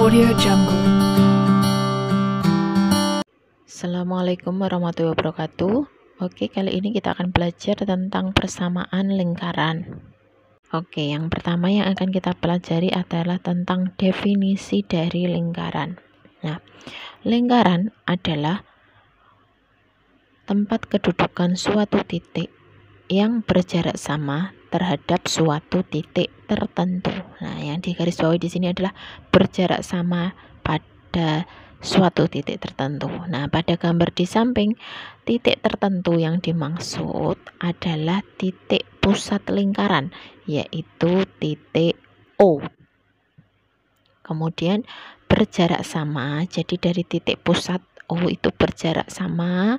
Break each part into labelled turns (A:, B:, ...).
A: Audio Jungle.
B: Assalamualaikum warahmatullahi wabarakatuh. Oke, kali ini kita akan belajar tentang persamaan lingkaran. Oke, yang pertama yang akan kita pelajari adalah tentang definisi dari lingkaran. Nah, lingkaran adalah tempat kedudukan suatu titik yang berjarak sama terhadap suatu titik tertentu. Nah, yang digarisbawahi di sini adalah berjarak sama pada suatu titik tertentu. Nah, pada gambar di samping, titik tertentu yang dimaksud adalah titik pusat lingkaran, yaitu titik O. Kemudian berjarak sama, jadi dari titik pusat O itu berjarak sama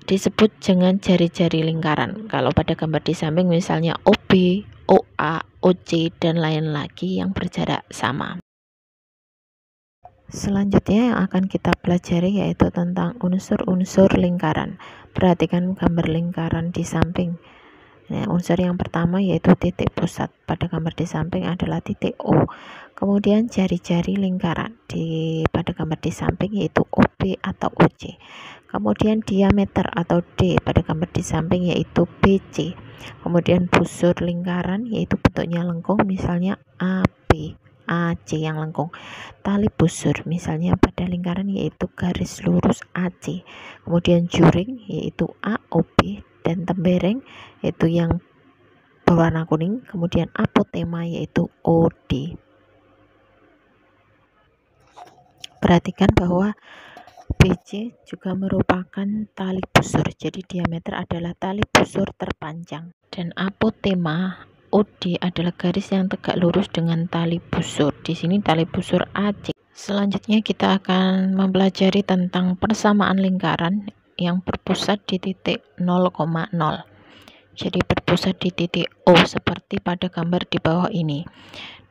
B: disebut dengan jari-jari lingkaran. Kalau pada gambar di samping misalnya OB, OA, OC, dan lain lagi yang berjarak sama. Selanjutnya yang akan kita pelajari yaitu tentang unsur-unsur lingkaran. Perhatikan gambar lingkaran di samping. Nah, unsur yang pertama yaitu titik pusat. Pada gambar di samping adalah titik O. Kemudian jari-jari lingkaran pada gambar di samping yaitu OB atau OC. Kemudian diameter atau D pada gambar di samping yaitu BC. Kemudian busur lingkaran yaitu bentuknya lengkung, misalnya AB, AC yang lengkung. Tali busur misalnya pada lingkaran yaitu garis lurus AC. Kemudian juring yaitu AOB, dan tembereng yaitu yang berwarna kuning. Kemudian apotema yaitu OD. Perhatikan bahwa BC juga merupakan tali busur, jadi diameter adalah tali busur terpanjang, dan apotema OD adalah garis yang tegak lurus dengan tali busur. Di sini tali busur AC. Selanjutnya kita akan mempelajari tentang persamaan lingkaran yang berpusat di titik 0,0. Jadi berpusat di titik O seperti pada gambar di bawah ini.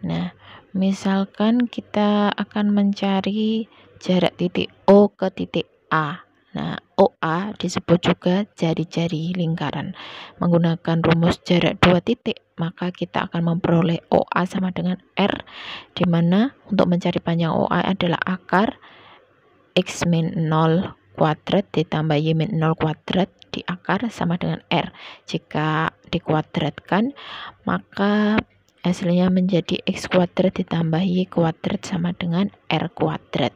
B: Nah, misalkan kita akan mencari jarak titik O ke titik A. Nah, OA disebut juga jari-jari lingkaran. Menggunakan rumus jarak dua titik, maka kita akan memperoleh OA sama dengan R, di mana untuk mencari panjang OA adalah akar X min 0 kuadrat ditambah Y min 0 kuadrat di akar sama dengan R. Jika dikuadratkan, maka hasilnya menjadi X kuadrat ditambah Y kuadrat sama dengan R kuadrat.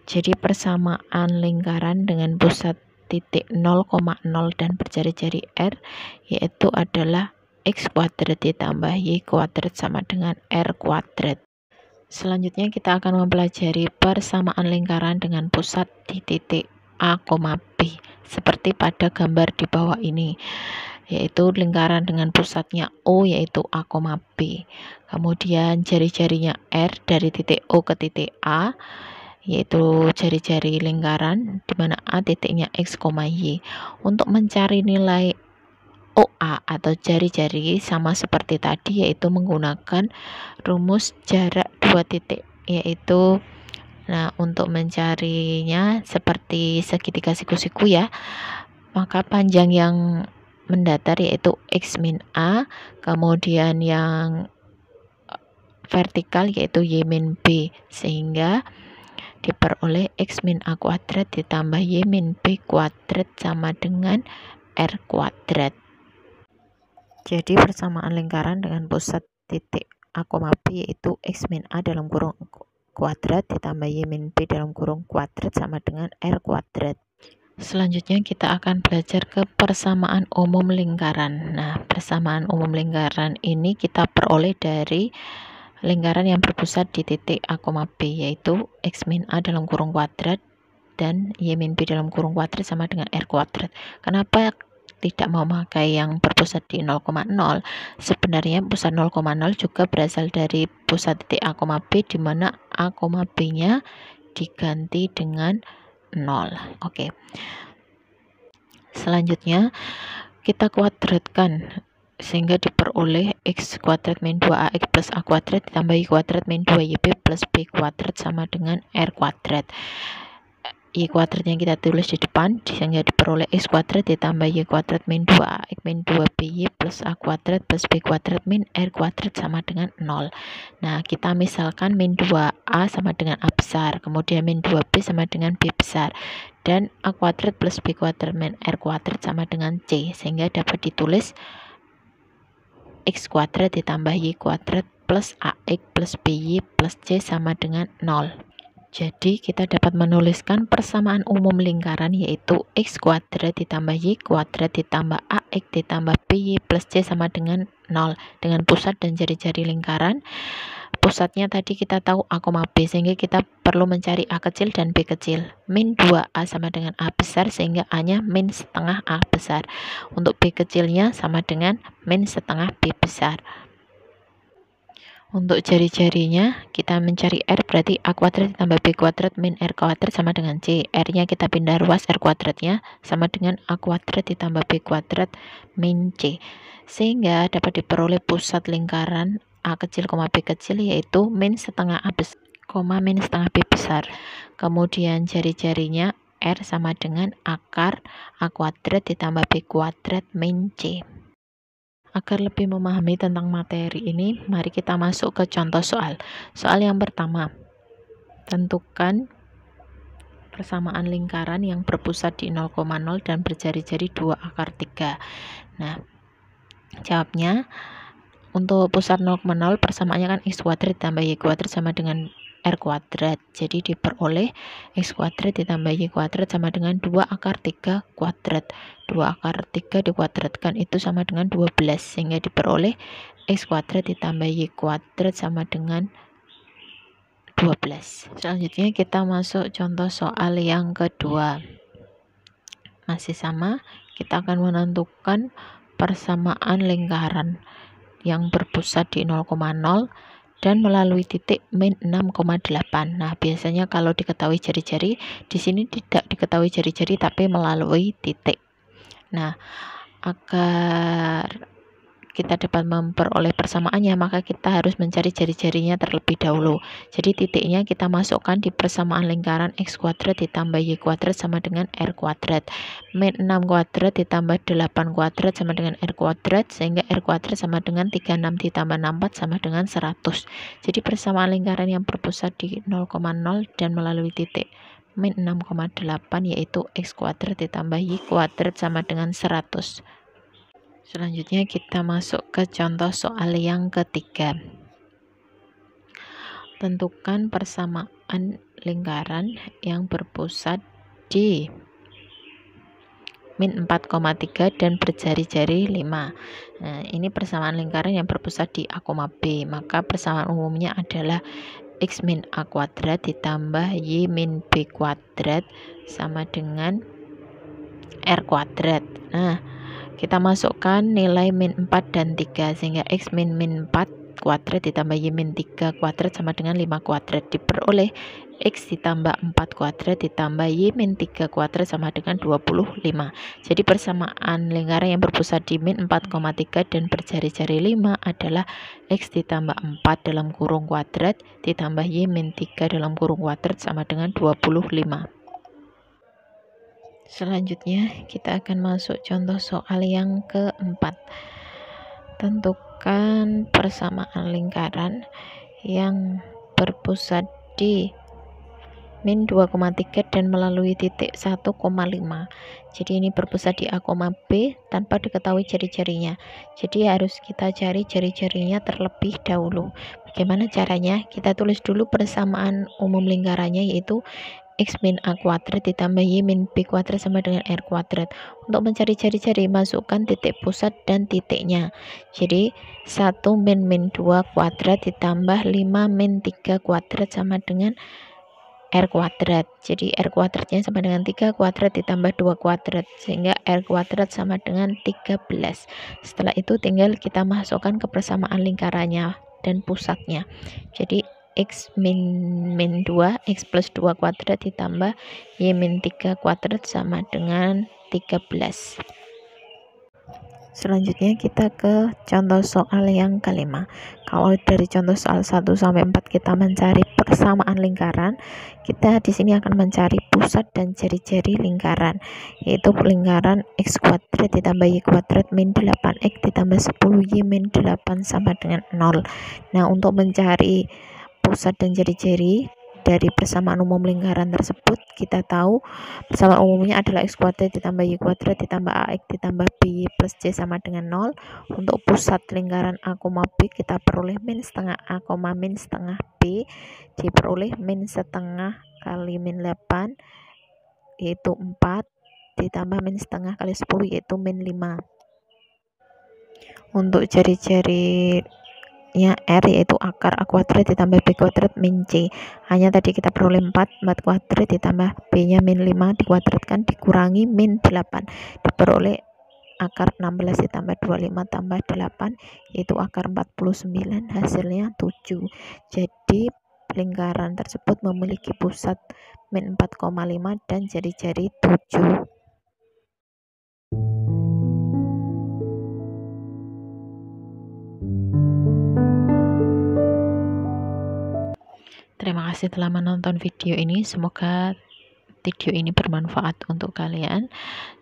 B: Jadi persamaan lingkaran dengan pusat titik 0,0 dan berjari-jari R yaitu adalah X kuadrat ditambah Y kuadrat sama dengan R kuadrat. Selanjutnya kita akan mempelajari persamaan lingkaran dengan pusat di titik A, B seperti pada gambar di bawah ini, yaitu lingkaran dengan pusatnya O yaitu A, B. Kemudian jari-jarinya R dari titik O ke titik A yaitu jari-jari lingkaran, di mana A titiknya X, Y. Untuk mencari nilai OA atau jari-jari sama seperti tadi, yaitu menggunakan rumus jarak dua titik, yaitu untuk mencarinya seperti segitiga siku-siku ya, maka panjang yang mendatar yaitu X min A, kemudian yang vertikal yaitu Y min B, sehingga diperoleh X min A kuadrat ditambah Y min B kuadrat sama dengan R kuadrat. Jadi persamaan lingkaran dengan pusat titik A, B yaitu X min A dalam kurung kuadrat ditambah Y min B dalam kurung kuadrat sama dengan R kuadrat. Selanjutnya kita akan belajar ke persamaan umum lingkaran. Nah, persamaan umum lingkaran ini kita peroleh dari lingkaran yang berpusat di titik A, B yaitu X min A dalam kurung kuadrat dan Y min B dalam kurung kuadrat sama dengan R kuadrat. Kenapa tidak memakai yang berpusat di 0,0? Sebenarnya pusat 0,0 juga berasal dari pusat titik A, B, di mana A, B nya diganti dengan 0. Oke. Selanjutnya kita kuadratkan sehingga diperoleh X kuadrat min 2AX plus A kuadrat ditambah Y kuadrat min 2YB plus B kuadrat sama dengan R kuadrat. Y kuadratnya kita tulis di depan sehingga diperoleh X kuadrat ditambah Y kuadrat min 2AX min 2BY plus A kuadrat plus B kuadrat min R kuadrat sama dengan 0. Nah, kita misalkan min 2A sama dengan A besar, kemudian min 2B sama dengan B besar, dan A kuadrat plus B kuadrat min R kuadrat sama dengan C, sehingga dapat ditulis X kuadrat ditambah Y kuadrat plus AX plus BY plus C sama dengan 0. Jadi kita dapat menuliskan persamaan umum lingkaran yaitu X kuadrat ditambah Y kuadrat ditambah AX ditambah BY plus C sama dengan 0. Dengan pusat dan jari-jari lingkaran, pusatnya tadi kita tahu A, B, sehingga kita perlu mencari A kecil dan B kecil. Min 2A sama dengan A besar, sehingga A-nya min setengah A besar. Untuk B kecilnya sama dengan min setengah B besar. Untuk jari-jarinya kita mencari R, berarti A kuadrat ditambah B kuadrat min R kuadrat sama dengan C. R-nya kita pindah ruas, R kuadratnya sama dengan A kuadrat ditambah B kuadrat min C. Sehingga dapat diperoleh pusat lingkaran A kecil, B kecil yaitu min setengah A besar, min setengah B besar. Kemudian jari-jarinya R sama dengan akar A kuadrat ditambah B kuadrat min C. Agar lebih memahami tentang materi ini, mari kita masuk ke contoh soal. Soal yang pertama, tentukan persamaan lingkaran yang berpusat di 0,0 dan berjari-jari 2 akar 3. Nah, jawabnya untuk pusat 0,0 persamaannya kan X kuadrat ditambah Y kuadrat sama dengan R kuadrat. Jadi diperoleh X kuadrat ditambah Y kuadrat sama dengan 2 akar 3 kuadrat. 2 akar 3 dikuadratkan itu sama dengan 12, sehingga diperoleh X kuadrat ditambah Y kuadrat sama dengan 12. Selanjutnya kita masuk contoh soal yang kedua. Masih sama, kita akan menentukan persamaan lingkaran yang berpusat di 0,0 dan melalui titik min 6,8. Nah, biasanya kalau diketahui jari-jari, di sini tidak diketahui jari-jari tapi melalui titik. Nah, agar kita dapat memperoleh persamaannya, maka kita harus mencari jari-jarinya terlebih dahulu. Jadi titiknya kita masukkan di persamaan lingkaran X kuadrat ditambah Y kuadrat sama dengan R kuadrat. Min 6 kuadrat ditambah 8 kuadrat sama dengan R kuadrat, sehingga R kuadrat sama dengan 36 ditambah 64 sama dengan 100. Jadi persamaan lingkaran yang berpusat di 0,0 dan melalui titik min 6,8 yaitu X kuadrat ditambah Y kuadrat sama dengan 100. Selanjutnya kita masuk ke contoh soal yang ketiga. Tentukan persamaan lingkaran yang berpusat di min 4,3 dan berjari-jari 5. Nah, ini persamaan lingkaran yang berpusat di A, B. Maka persamaan umumnya adalah X min A kuadrat ditambah Y min B kuadrat sama dengan R kuadrat. Nah, kita masukkan nilai min 4 dan 3, sehingga X min 4 kuadrat ditambah Y min 3 kuadrat sama dengan 5 kuadrat. Diperoleh X ditambah 4 kuadrat ditambah Y min 3 kuadrat sama dengan 25. Jadi persamaan lingkaran yang berpusat di min 4,3 dan berjari-jari 5 adalah X ditambah 4 dalam kurung kuadrat ditambah Y min 3 dalam kurung kuadrat sama dengan 25. Selanjutnya kita akan masuk contoh soal yang keempat. Tentukan persamaan lingkaran yang berpusat di min 2,3 dan melalui titik 1,5. Jadi ini berpusat di A, B tanpa diketahui jari-jarinya. Jadi harus kita cari jari-jarinya terlebih dahulu. Bagaimana caranya? Kita tulis dulu persamaan umum lingkarannya yaitu X min A kuadrat ditambah Y min B kuadrat sama dengan R kuadrat. Untuk mencari jari-jari, masukkan titik pusat dan titiknya. Jadi 1 min 2 kuadrat ditambah 5 min 3 kuadrat sama dengan R kuadrat. Jadi R kuadratnya sama dengan 3 kuadrat ditambah 2 kuadrat, sehingga R kuadrat sama dengan 13. Setelah itu tinggal kita masukkan ke persamaan lingkarannya dan pusatnya. Jadi X min 2, X plus 2 kuadrat ditambah Y min 3 kuadrat sama dengan 13. Selanjutnya kita ke contoh soal yang kelima. Kalau dari contoh soal 1 sampai 4 kita mencari persamaan lingkaran, kita di sini akan mencari pusat dan jari-jari lingkaran, yaitu lingkaran x kuadrat ditambah y kuadrat min 8x ditambah 10y min 8 sama dengan 0. Nah, untuk mencari pusat dan jari-jari dari persamaan umum lingkaran tersebut, kita tahu persamaan umumnya adalah x kuadrat ditambah y kuadrat ditambah ax ditambah by plus c sama dengan 0. Untuk pusat lingkaran a, b kita peroleh min setengah a, min setengah b diperoleh min setengah kali min 8 yaitu 4 ditambah min setengah kali 10 yaitu min 5. Untuk jari-jari R yaitu akar A kuadrat ditambah B kuadrat min C. Hanya tadi kita peroleh 4 kuadrat ditambah B nya min 5 dikuadratkan dikurangi min 8 diperoleh akar 16 ditambah 25 tambah 8 yaitu akar 49, hasilnya 7. Jadi lingkaran tersebut memiliki pusat min 4,5 dan jari-jari 7. Terima kasih telah menonton video ini. Semoga video ini bermanfaat untuk kalian.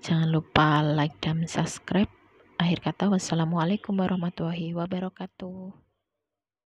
B: Jangan lupa like dan subscribe. Akhir kata, wassalamualaikum warahmatullahi wabarakatuh.